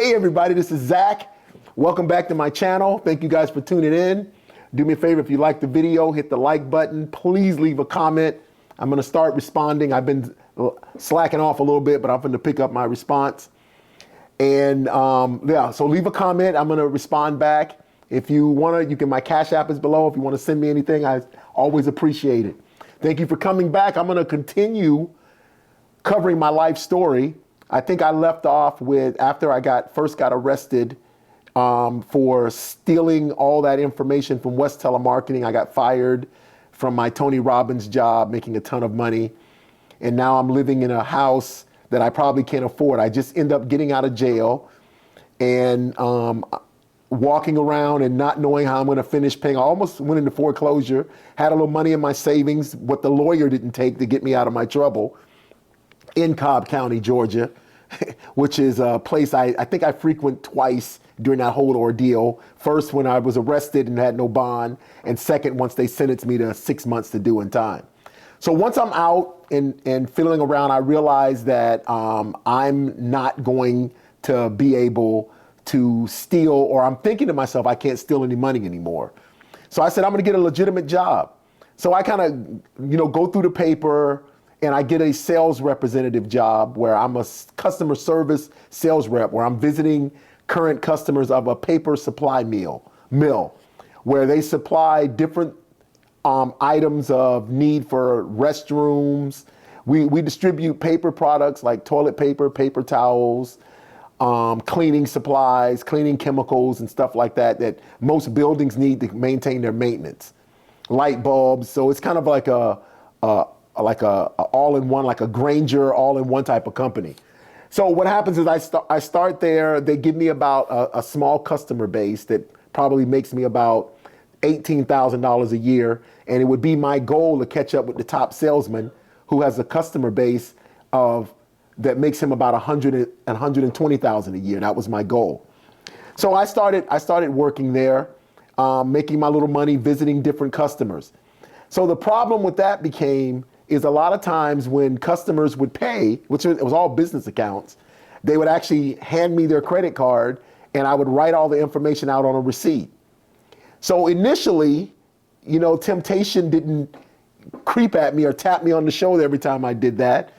Hey everybody, this is Zack. Welcome back to my channel. Thank you guys for tuning in. Do me a favor, if you like the video, hit the like button. Please leave a comment. I'm gonna start responding. I've been slacking off a little bit, but I'm gonna pick up my response. And yeah, so leave a comment. I'm gonna respond back. If you wanna, my Cash App is below. If you wanna send me anything, I always appreciate it. Thank you for coming back. I'm gonna continue covering my life story. I think I left off with after I first got arrested for stealing all that information from West Telemarketing. I got fired from my Tony Robbins job, making a ton of money. And now I'm living in a house that I probably can't afford. I just end up getting out of jail and walking around and not knowing how I'm gonna finish paying. I almost went into foreclosure, had a little money in my savings, what the lawyer didn't take to get me out of my trouble, in Cobb County, Georgia, which is a place I think I frequent twice during that whole ordeal. First, when I was arrested and had no bond, and second, once they sentenced me to 6 months to do in time. So once I'm out and feeling around, I realized that I'm not going to be able to steal, or I'm thinking to myself, I can't steal any money anymore. So I said, I'm gonna get a legitimate job. So I kind of, go through the paper, and I get a sales representative job where I'm a customer service sales rep, where I'm visiting current customers of a paper supply mill, where they supply different items of need for restrooms. We distribute paper products like toilet paper, paper towels, cleaning supplies, cleaning chemicals and stuff like that most buildings need to maintain their maintenance. Light bulbs, so it's kind of like a all-in-one, like a Granger all-in-one type of company. So what happens is I start there. They give me about a small customer base that probably makes me about $18,000 a year. And it would be my goal to catch up with the top salesman who has a customer base that makes him about $120,000 a year. That was my goal. So I started working there, making my little money, visiting different customers. So the problem with that is a lot of times when customers would pay, which it was all business accounts, they would actually hand me their credit card and I would write all the information out on a receipt. So initially, temptation didn't creep at me or tap me on the shoulder every time I did that.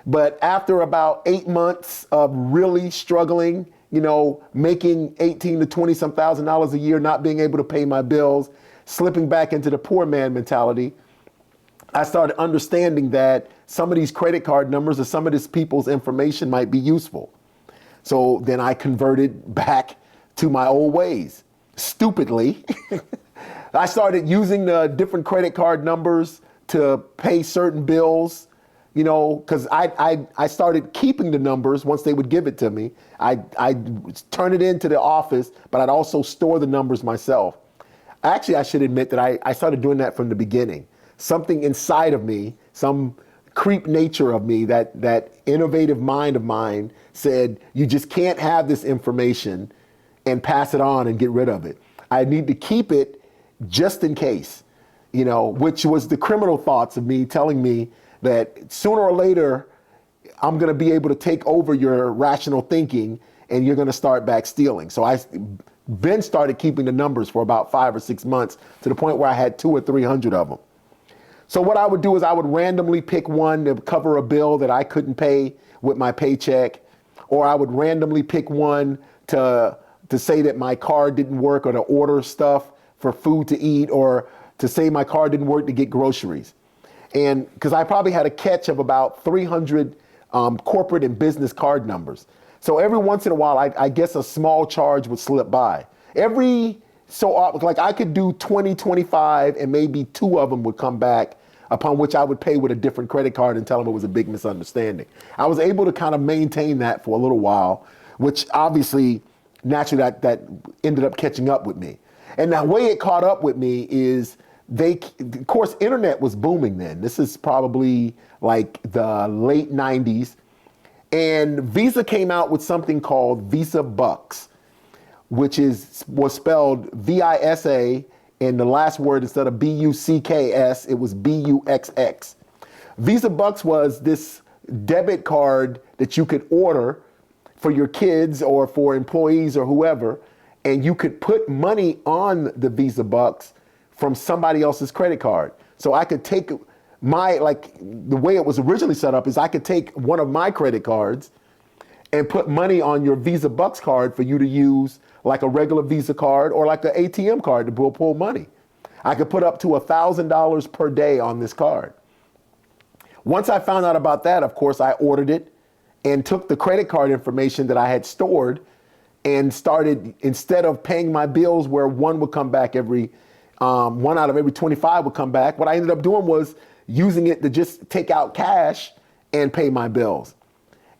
But after about 8 months of really struggling, making $18,000 to $20-some thousand a year, not being able to pay my bills, slipping back into the poor man mentality, I started understanding that some of these credit card numbers or some of these people's information might be useful. So then I converted back to my old ways. Stupidly, I started using the different credit card numbers to pay certain bills, because I started keeping the numbers once they would give it to me. I'd turn it into the office, but I'd also store the numbers myself. Actually, I should admit that I started doing that from the beginning. Something inside of me, some creep nature of me, that innovative mind of mine said, you just can't have this information and pass it on and get rid of it. I need to keep it just in case, which was the criminal thoughts of me telling me that sooner or later, I'm gonna be able to take over your rational thinking and you're gonna start back stealing. So I then started keeping the numbers for about 5 or 6 months to the point where I had 200 or 300 of them. So what I would do is I would randomly pick one to cover a bill that I couldn't pay with my paycheck, or I would randomly pick one to say that my card didn't work, or to order stuff for food to eat, or to say my card didn't work to get groceries. And because I probably had a catch of about 300 corporate and business card numbers. So every once in a while, I guess a small charge would slip by. Like I could do 20, 25, and maybe 2 of them would come back, upon which I would pay with a different credit card and tell them it was a big misunderstanding. I was able to kind of maintain that for a little while, which obviously, naturally, that ended up catching up with me. And the way it caught up with me is of course, internet was booming then. This is probably like the late 90s. And Visa came out with something called Visa Bucks, which was spelled VISA, and the last word, instead of BUCKS, it was BUXX. Visa Bucks was this debit card that you could order for your kids or for employees or whoever, and you could put money on the Visa bucks from somebody else's credit card. So I could take the way it was originally set up is I could take one of my credit cards and put money on your Visa bucks card for you to use like a regular Visa card or like an ATM card to pull money. I could put up to $1,000 per day on this card. Once I found out about that, of course, I ordered it and took the credit card information that I had stored and started, instead of paying my bills where one would come back one out of every 25 would come back, what I ended up doing was using it to just take out cash and pay my bills.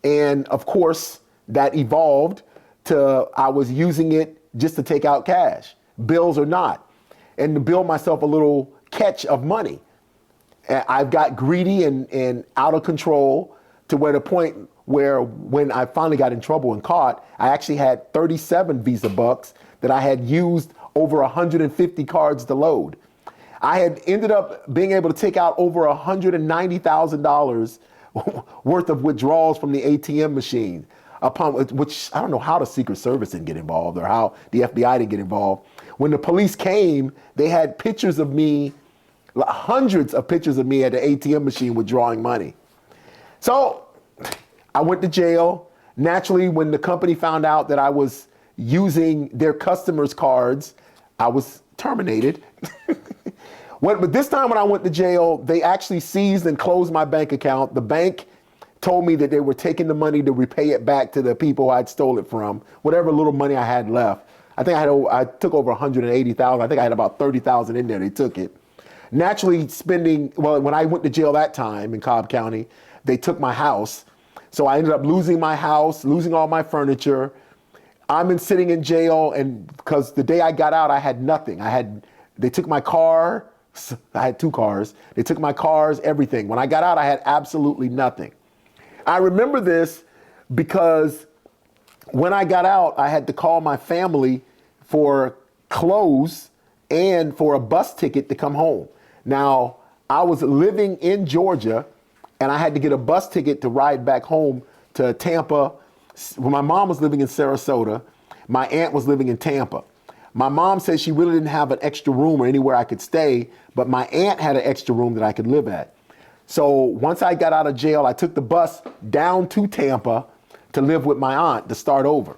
And of course, that evolved to I was using it just to take out cash, bills or not, and to build myself a little catch of money. I've got greedy and out of control to where the point where when I finally got in trouble and caught, I actually had 37 Visa bucks that I had used over 150 cards to load. I had ended up being able to take out over $190,000 worth of withdrawals from the ATM machine, upon which I don't know how the Secret Service didn't get involved or how the FBI didn't get involved. When the police came, they had pictures of me, hundreds of pictures of me at the ATM machine withdrawing money. So I went to jail. Naturally, when the company found out that I was using their customers' cards, I was terminated. But this time when I went to jail, they actually seized and closed my bank account. The bank told me that they were taking the money to repay it back to the people I'd stole it from, whatever little money I had left. I think I took over 180,000. I think I had about 30,000 in there. They took it. Naturally when I went to jail that time in Cobb County, they took my house. So I ended up losing my house, losing all my furniture. I'm sitting in jail, and because the day I got out, I had nothing. They took my car. I had 2 cars. They took my cars, everything. When I got out, I had absolutely nothing. I remember this because when I got out, I had to call my family for clothes and for a bus ticket to come home. Now, I was living in Georgia, and I had to get a bus ticket to ride back home to Tampa. When my mom was living in Sarasota, my aunt was living in Tampa. My mom said she really didn't have an extra room or anywhere I could stay, but my aunt had an extra room that I could live at. So once I got out of jail, I took the bus down to Tampa to live with my aunt to start over.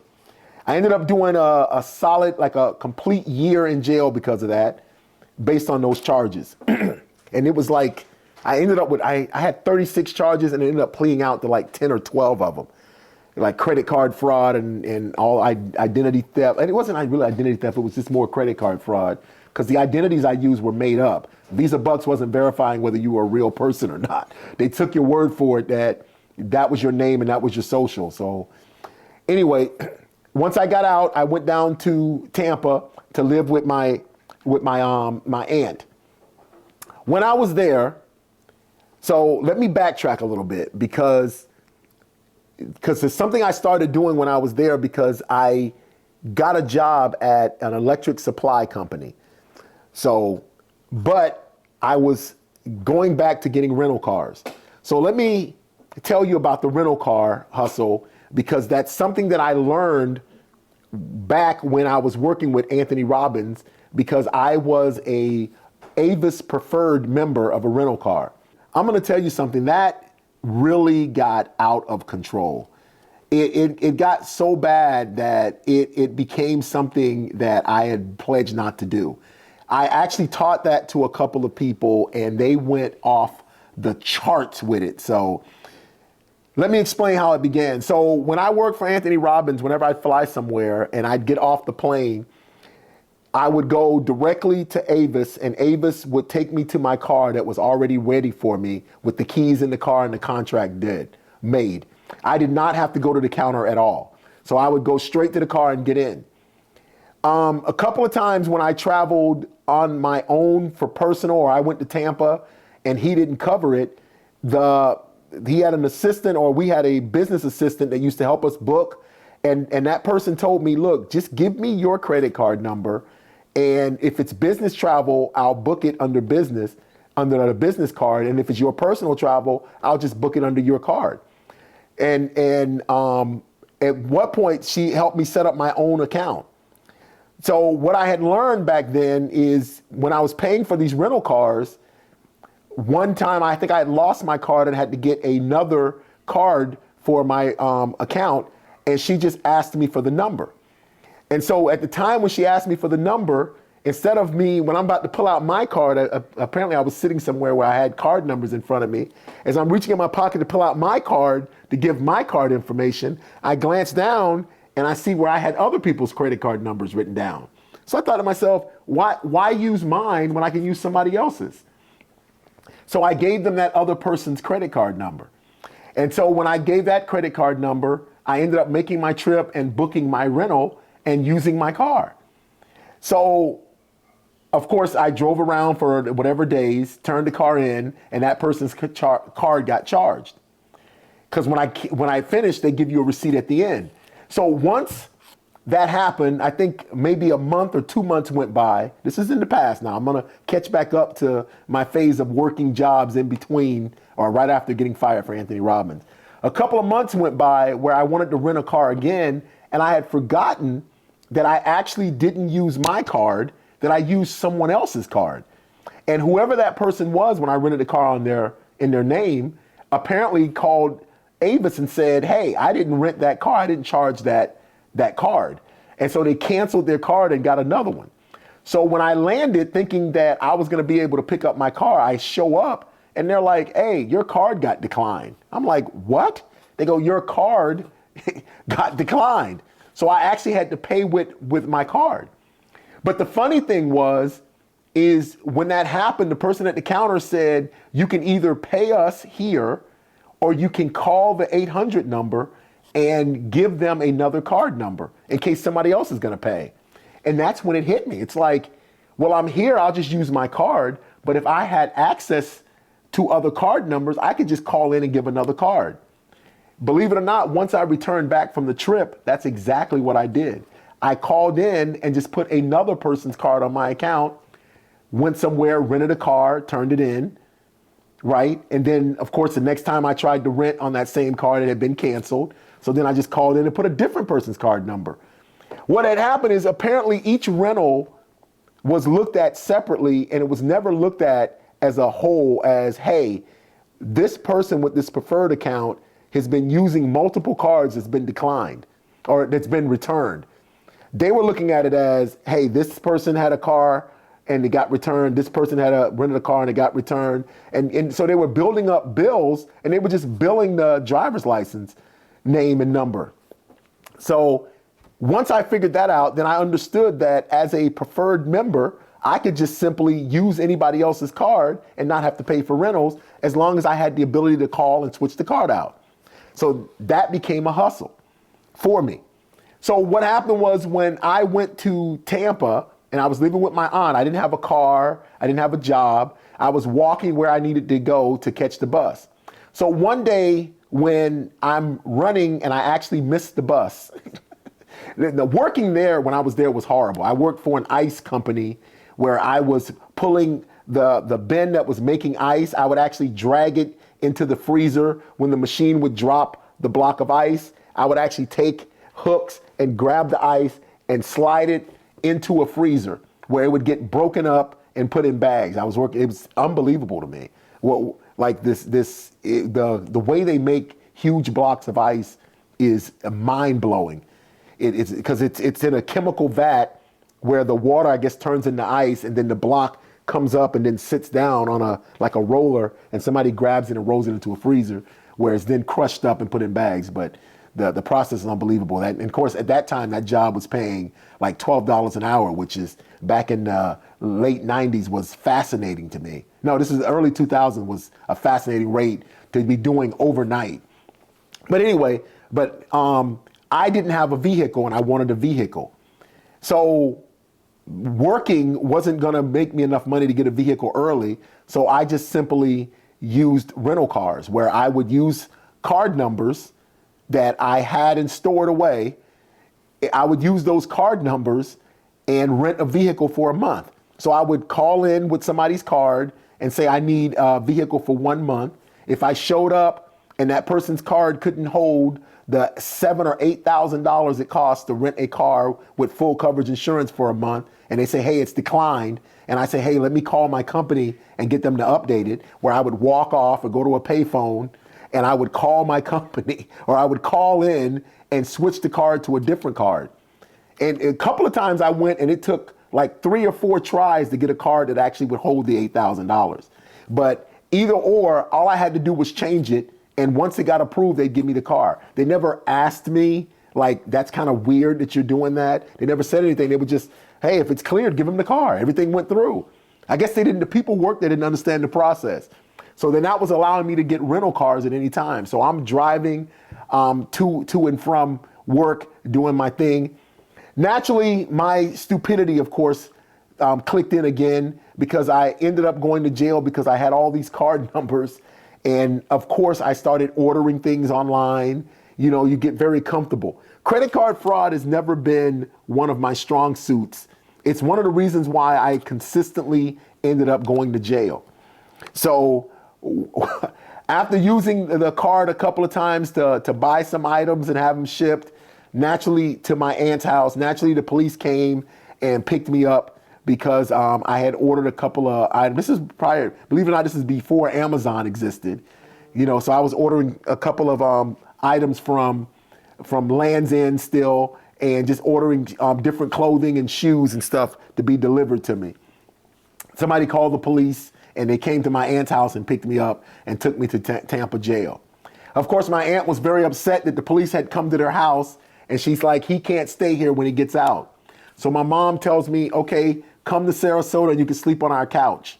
I ended up doing a solid, like a complete year in jail because of that, based on those charges. And it was like, I had 36 charges and I ended up pleading out to like 10 or 12 of them. Like credit card fraud and all identity theft. And it wasn't really identity theft, it was just more credit card fraud because the identities I used were made up. Visa Bucks wasn't verifying whether you were a real person or not. They took your word for it that was your name and that was your social. So anyway, once I got out, I went down to Tampa to live with my aunt. When I was there, so let me backtrack a little bit because it's something I started doing when I was there because I got a job at an electric supply company. So, but I was going back to getting rental cars. So let me tell you about the rental car hustle because that's something that I learned back when I was working with Anthony Robbins because I was a Avis preferred member of a rental car. I'm going to tell you something that really got out of control. It got so bad that it became something that I had pledged not to do. I actually taught that to a couple of people and they went off the charts with it. So let me explain how it began. So when I worked for Anthony Robbins, whenever I'd fly somewhere and I'd get off the plane, I would go directly to Avis and Avis would take me to my car that was already ready for me with the keys in the car and the contract made. I did not have to go to the counter at all. So I would go straight to the car and get in. A couple of times when I traveled on my own for personal or I went to Tampa and he didn't cover it, he had an assistant or we had a business assistant that used to help us book. And that person told me, look, just give me your credit card number. And if it's business travel, I'll book it under business, under a business card. And if it's your personal travel, I'll just book it under your card. And At what point she helped me set up my own account. So what I had learned back then is when I was paying for these rental cars, one time I think I had lost my card and had to get another card for my account, and she just asked me for the number. And so at the time when she asked me for the number, instead of me, when I'm about to pull out my card, apparently I was sitting somewhere where I had card numbers in front of me. As I'm reaching in my pocket to pull out my card to give my card information, I glance down and I see where I had other people's credit card numbers written down. So I thought to myself, why use mine when I can use somebody else's? So I gave them that other person's credit card number. And so when I gave that credit card number, I ended up making my trip and booking my rental and using my car. So, of course, I drove around for whatever days, turned the car in, and that person's card got charged. Because when I finished, they give you a receipt at the end. So once that happened, I think maybe a month or 2 months went by. This is in the past now. I'm going to catch back up to my phase of working jobs in between or right after getting fired for Anthony Robbins. A couple of months went by where I wanted to rent a car again, and I had forgotten that I actually didn't use my card, that I used someone else's card. And whoever that person was when I rented the car in their name apparently called Avis and said, hey, I didn't rent that car. I didn't charge that card. And so they canceled their card and got another one. So when I landed thinking that I was going to be able to pick up my car, I show up and they're like, hey, your card got declined. I'm like, what? They go, your card got declined. So I actually had to pay with my card. But the funny thing is when that happened, the person at the counter said, you can either pay us here or you can call the 800 number and give them another card number in case somebody else is going to pay. And that's when it hit me. It's like, well, I'm here, I'll just use my card. But if I had access to other card numbers, I could just call in and give another card. Believe it or not, once I returned back from the trip, that's exactly what I did. I called in and just put another person's card on my account, went somewhere, rented a car, turned it in, right? And then, of course, the next time I tried to rent on that same card, it had been canceled. So then I just called in and put a different person's card number. What had happened is apparently each rental was looked at separately, and it was never looked at as a whole as, hey, this person with this preferred account has been using multiple cards that's been declined or that's been returned. They were looking at it as, hey, this person had a car and it got returned. This person had rented a car and it got returned. And so they were building up bills, and they were just billing the driver's license name and number. So once I figured that out, then I understood that as a preferred member, I could just simply use anybody else's card and not have to pay for rentals as long as I had the ability to call and switch the card out. So that became a hustle for me. So what happened was when I went to Tampa and I was living with my aunt, I didn't have a car, I didn't have a job. I was walking where I needed to go to catch the bus. So one day when I'm running and I actually missed the bus, the working there when I was there was horrible. I worked for an ice company where I was pulling the bin that was making ice. I would actually drag it into the freezer. When the machine would drop the block of ice, I would actually take hooks and grab the ice and slide it into a freezer where it would get broken up and put in bags. I was working, it was unbelievable to me. Well, like the way they make huge blocks of ice is mind blowing. It's because it's in a chemical vat where the water, I guess, turns into ice, and then the block comes up and then sits down on like a roller, and somebody grabs it and rolls it into a freezer where it's then crushed up and put in bags. But the process is unbelievable. And of course, at that time, that job was paying like $12 an hour, which is back in the late 90s was fascinating to me. No, this is early 2000 was a fascinating rate to be doing overnight. But anyway, I didn't have a vehicle and I wanted a vehicle. So working wasn't going to make me enough money to get a vehicle early. So I just simply used rental cars where I would use card numbers that I had and stored away. I would use those card numbers and rent a vehicle for a month. So I would call in with somebody's card and say, I need a vehicle for 1 month. If I showed up and that person's card couldn't hold the $7,000 or $8,000 it costs to rent a car with full coverage insurance for a month, and they say, hey, it's declined. And I say, hey, let me call my company and get them to update it, where I would walk off or go to a payphone and I would call my company, or I would call in and switch the card to a different card. And a couple of times I went, and it took like 3 or 4 tries to get a card that actually would hold the $8,000. But either or, all I had to do was change it. And once it got approved, they'd give me the car. They never asked me, like, that's kind of weird that you're doing that. They never said anything. They would just, hey, if it's cleared, give them the car. Everything went through. I guess the people worked, they didn't understand the process. So then that was allowing me to get rental cars at any time. So I'm driving to and from work, doing my thing. Naturally, my stupidity, of course, clicked in again, because I ended up going to jail because I had all these card numbers. And of course, I started ordering things online. You know, you get very comfortable. Credit card fraud has never been one of my strong suits. It's one of the reasons why I consistently ended up going to jail. So after using the card a couple of times to buy some items and have them shipped, naturally to my aunt's house, naturally the police came and picked me up because I had ordered a couple of items. This is prior, believe it or not, this is before Amazon existed. You know, so I was ordering a couple of items from Land's End still, and just ordering different clothing and shoes and stuff to be delivered to me. Somebody called the police, and they came to my aunt's house and picked me up and took me to Tampa jail. Of course, my aunt was very upset that the police had come to their house, and she's like, he can't stay here when he gets out. So my mom tells me, okay, come to Sarasota and you can sleep on our couch.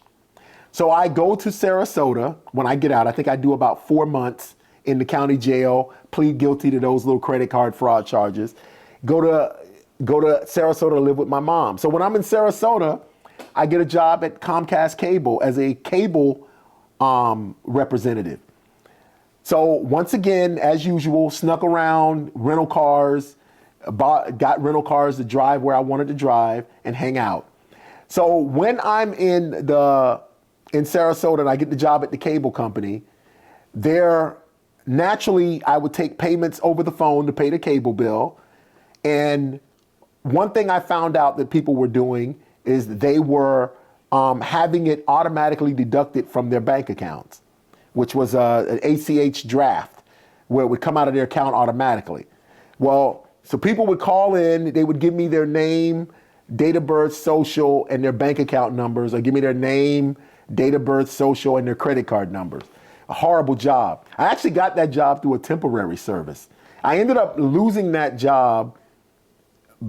So I go to Sarasota when I get out. I think I do about 4 months in the county jail, plead guilty to those little credit card fraud charges, go to Sarasota to live with my mom. So when I'm in Sarasota, I get a job at Comcast Cable as a cable representative. So once again, as usual, snuck around rental cars, got rental cars to drive where I wanted to drive and hang out. So when I'm in Sarasota and I get the job at the cable company, naturally I would take payments over the phone to pay the cable bill. And one thing I found out that people were doing is they were having it automatically deducted from their bank accounts, which was an ACH draft where it would come out of their account automatically. Well, so people would call in, they would give me their name, date of birth, social, and their bank account numbers, or give me their name, date of birth, social, and their credit card numbers. A horrible job. I actually got that job through a temporary service. I ended up losing that job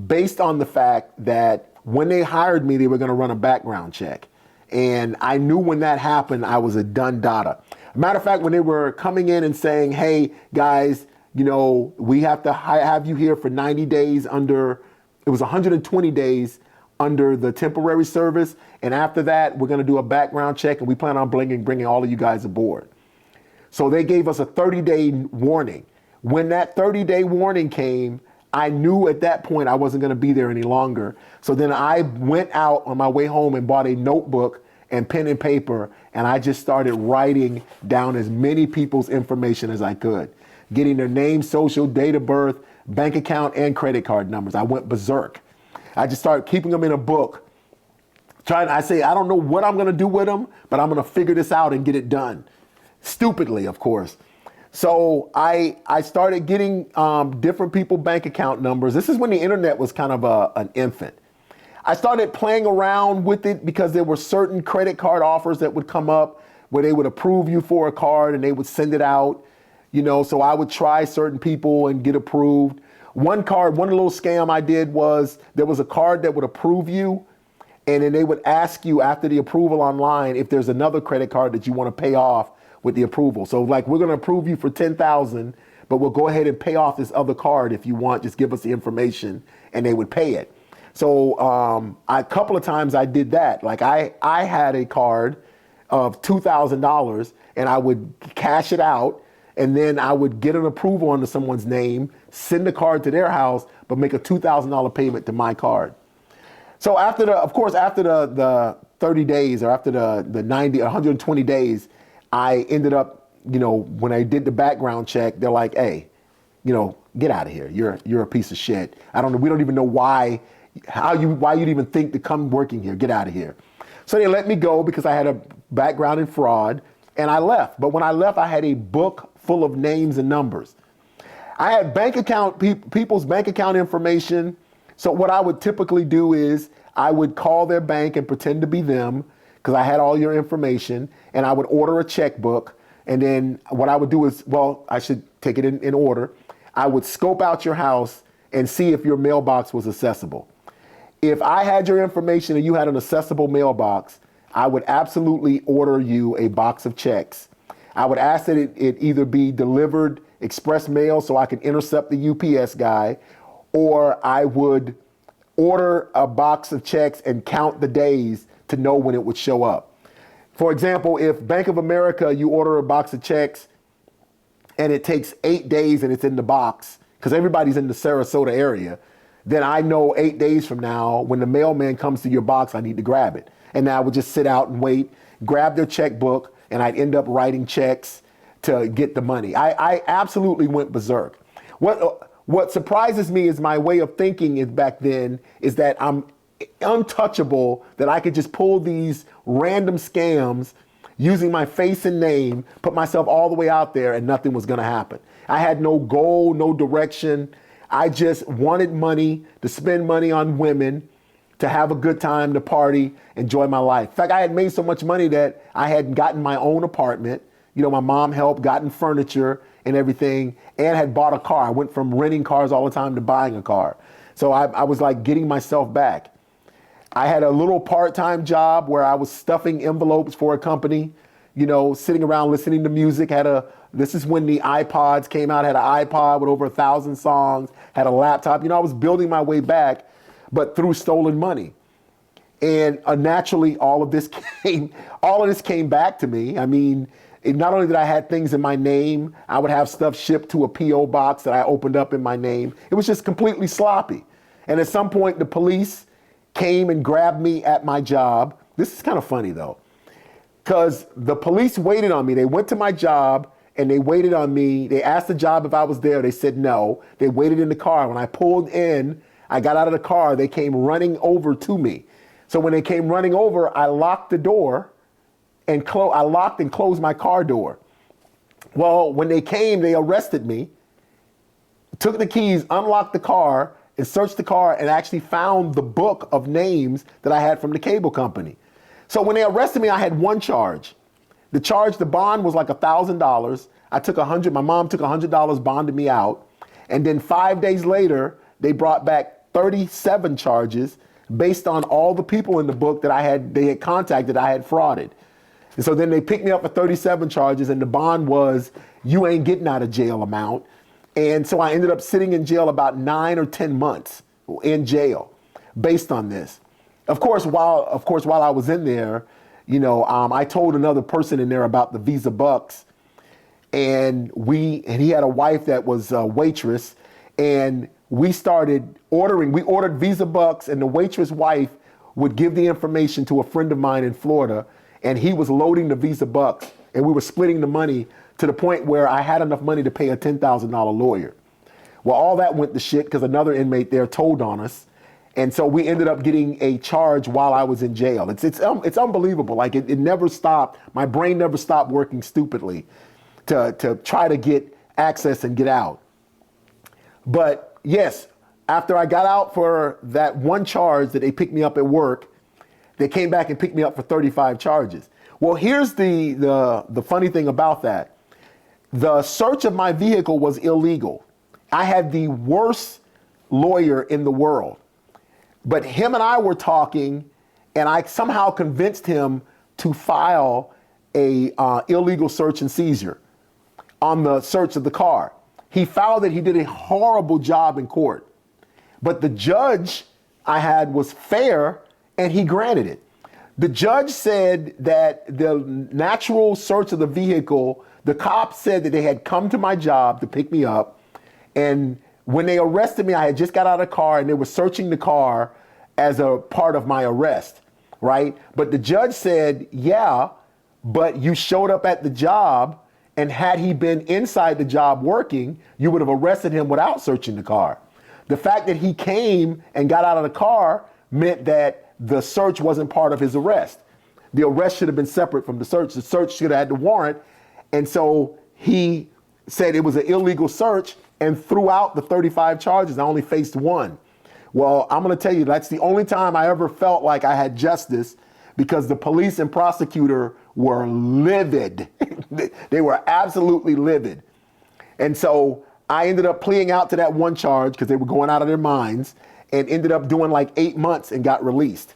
based on the fact that when they hired me, they were going to run a background check. And I knew when that happened, I was a done data. Matter of fact, when they were coming in and saying, hey, guys, you know, we have to have you here for 90 days it was 120 days under the temporary service. And after that, we're going to do a background check, and we plan on bringing all of you guys aboard. So they gave us a 30-day warning. When that 30-day warning came, I knew at that point I wasn't going to be there any longer. So then I went out on my way home and bought a notebook and pen and paper, and I just started writing down as many people's information as I could, getting their name, social, date of birth, bank account, and credit card numbers. I went berserk. I just started keeping them in a book. I don't know what I'm going to do with them, but I'm going to figure this out and get it done. Stupidly, of course. So I started getting different people bank account numbers. This is when the internet was kind of an infant. I started playing around with it because there were certain credit card offers that would come up where they would approve you for a card and they would send it out, you know, so I would try certain people and get approved. One little scam I did was there was a card that would approve you, and then they would ask you after the approval online if there's another credit card that you want to pay off with the approval. So like, we're going to approve you for $10,000, but we'll go ahead and pay off this other card if you want. Just give us the information, and they would pay it. So a couple of times I did that. Like I had a card of $2,000, and I would cash it out, and then I would get an approval under someone's name, send the card to their house, but make a $2,000 payment to my card. So after the 30 days, or after the 90, 120 days, I ended up, you know, when I did the background check, they're like, hey, get out of here. You're a piece of shit. I don't know. We don't even know why you'd even think to come working here. Get out of here. So they let me go because I had a background in fraud, and I left. But when I left, I had a book full of names and numbers. I had people's bank account information. So what I would typically do is I would call their bank and pretend to be them because I had all your information, and I would order a checkbook. And then what I would do is, I should take it in order. I would scope out your house and see if your mailbox was accessible. If I had your information and you had an accessible mailbox, I would absolutely order you a box of checks. I would ask that it either be delivered express mail so I can intercept the UPS guy, or I would order a box of checks and count the days to know when it would show up. For example, if Bank of America, you order a box of checks and it takes 8 days and it's in the box, because everybody's in the Sarasota area, then I know 8 days from now, when the mailman comes to your box, I need to grab it. And now I would just sit out and wait, grab their checkbook, and I'd end up writing checks to get the money. I absolutely went berserk. What surprises me is my way of thinking is back then is that I'm untouchable, that I could just pull these random scams using my face and name, put myself all the way out there, and nothing was gonna happen. I had no goal, no direction. I just wanted money, to spend money on women, to have a good time, to party, enjoy my life. In fact, I had made so much money that I had gotten my own apartment. My mom helped, gotten furniture and everything, and had bought a car. I went from renting cars all the time to buying a car. So I was like getting myself back. I had a little part-time job where I was stuffing envelopes for a company, sitting around listening to music. This is when the iPods came out, had an iPod with over 1,000 songs, had a laptop. I was building my way back, but through stolen money. And naturally, all of this came back to me. I mean, not only did I have things in my name, I would have stuff shipped to a P.O. box that I opened up in my name. It was just completely sloppy. And at some point, the police came and grabbed me at my job. This is kind of funny, though, because the police waited on me. They went to my job and they waited on me. They asked the job if I was there. They said no. They waited in the car. When I pulled in, I got out of the car. They came running over to me. So when they came running over, I locked the door and I locked and closed my car door. Well, when they came, they arrested me, took the keys, unlocked the car, and searched the car, and actually found the book of names that I had from the cable company. So when they arrested me, I had one charge. The bond was like $1,000. I took my mom took $100, bonded me out. And then 5 days later, they brought back 37 charges based on all the people in the book that they had contacted, I had frauded. And so then they picked me up for 37 charges, and the bond was, you ain't getting out of jail amount. And so I ended up sitting in jail about 9 or 10 months in jail based on this. Of course, while I was in there, I told another person in there about the Visa Bucks, and he had a wife that was a waitress, and we ordered Visa Bucks, and the waitress wife would give the information to a friend of mine in Florida, and he was loading the Visa Bucks, and we were splitting the money to the point where I had enough money to pay a $10,000 lawyer. Well, all that went to shit because another inmate there told on us. And so we ended up getting a charge while I was in jail. It's unbelievable. Like it never stopped. My brain never stopped working stupidly to try to get access and get out. But yes, after I got out for that one charge that they picked me up at work, they came back and picked me up for 35 charges. Well, here's the funny thing about that. The search of my vehicle was illegal. I had the worst lawyer in the world. But him and I were talking, and I somehow convinced him to file a illegal search and seizure on the search of the car. He filed it. He did a horrible job in court. But the judge I had was fair, and he granted it. The judge said that the natural search of the vehicle, the cops said that they had come to my job to pick me up, and when they arrested me, I had just got out of the car, and they were searching the car as a part of my arrest, right? But the judge said, yeah, but you showed up at the job, And had he been inside the job working, you would have arrested him without searching the car. The fact that he came and got out of the car meant that the search wasn't part of his arrest. The arrest should have been separate from the search. The search should have had the warrant. And so he said it was an illegal search, and throughout the 35 charges, I only faced one. Well, I'm gonna tell you, that's the only time I ever felt like I had justice, because the police and prosecutor were livid. They were absolutely livid. And so I ended up pleading out to that one charge because they were going out of their minds, and ended up doing like 8 months and got released.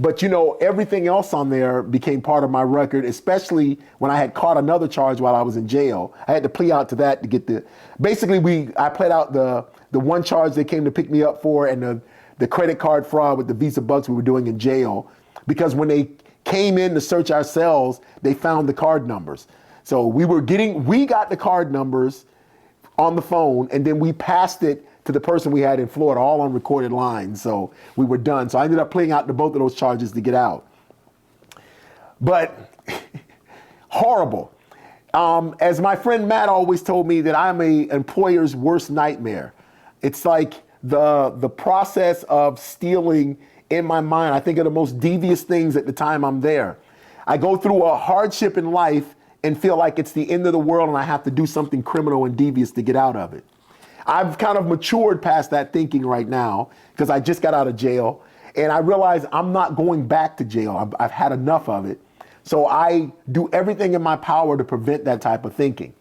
But you know, everything else on there became part of my record, especially when I had caught another charge while I was in jail. I had to plea out to that to get basically I played out the one charge they came to pick me up for, and the credit card fraud with the Visa bucks we were doing in jail. Because when they came in to search our cells, they found the card numbers. So we got the card numbers on the phone, and then we passed it to the person we had in Florida, all on recorded lines. So we were done. So I ended up pleading out to both of those charges to get out. But horrible. As my friend Matt always told me, that I'm an employer's worst nightmare. It's like the process of stealing in my mind. I think of the most devious things at the time I'm there. I go through a hardship in life and feel like it's the end of the world, and I have to do something criminal and devious to get out of it. I've kind of matured past that thinking right now, because I just got out of jail, and I realize I'm not going back to jail. I've had enough of it. So I do everything in my power to prevent that type of thinking.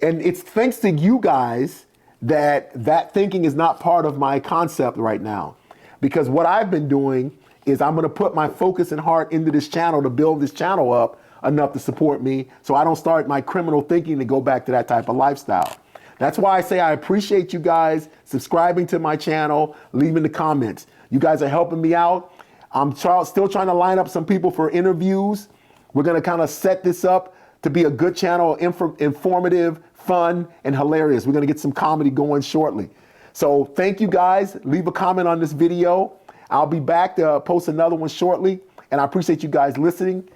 And it's thanks to you guys that thinking is not part of my concept right now. Because what I've been doing is I'm gonna put my focus and heart into this channel to build this channel up enough to support me, so I don't start my criminal thinking to go back to that type of lifestyle. That's why I say I appreciate you guys subscribing to my channel, leaving the comments. You guys are helping me out. I'm still trying to line up some people for interviews. We're gonna kind of set this up to be a good channel, informative, fun, and hilarious. We're gonna get some comedy going shortly. So thank you guys. Leave a comment on this video. I'll be back to post another one shortly, and I appreciate you guys listening.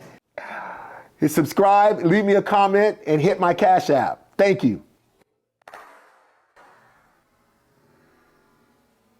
Subscribe, leave me a comment, and hit my Cash App. Thank you.